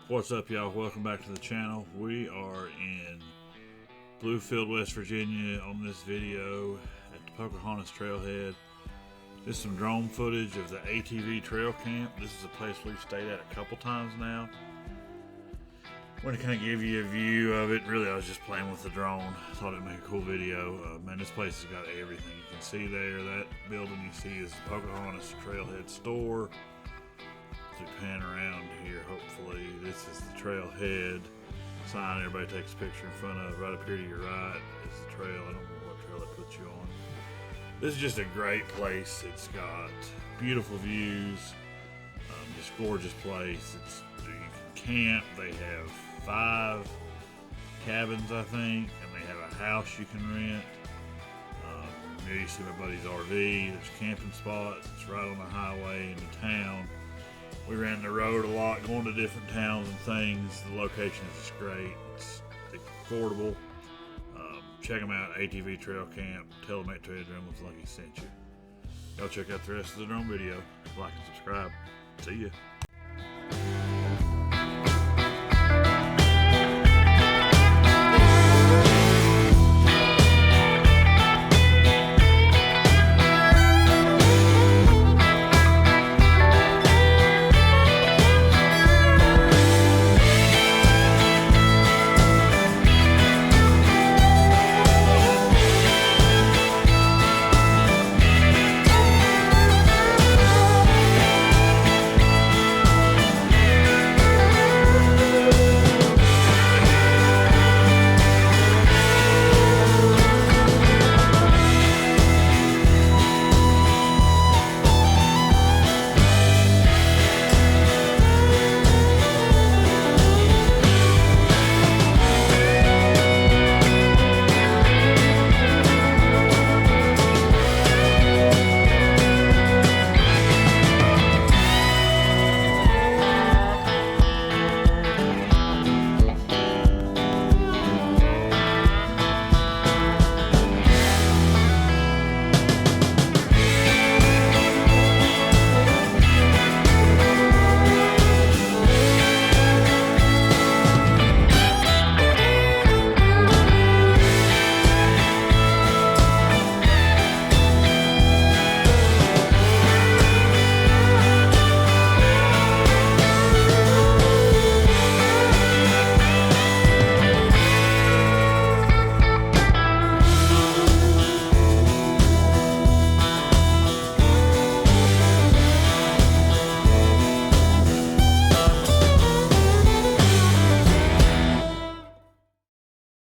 What's up, y'all? Welcome back to the channel. We are in Bluefield, West Virginia on this video at the Pocahontas trailhead. This is some drone footage of the ATV trail camp. This is a place we've stayed at a couple times now. I want to kind of give you a view of it. Really, I was just playing with the drone. Thought it'd make a cool video. Man, this place has got everything. You can see there, that building you see is the Pocahontas trailhead store. As we pan around here, hopefully, this is the trailhead sign everybody takes a picture in front of. Right up here to your right is the trail. I don't know what trail that puts you on. This is just a great place. It's got beautiful views, just gorgeous place. You can camp. They have 5 cabins, I think, and they have a house you can rent. Here you see my buddy's RV. There's camping spots. It's right on the highway into town. We ran the road a lot, going to different towns and things. The location is just great. It's affordable. Check them out, ATV Trail Camp. Tell them Adrenaline Flunkies sent you. Y'all check out the rest of the drone video. Like and subscribe. See ya.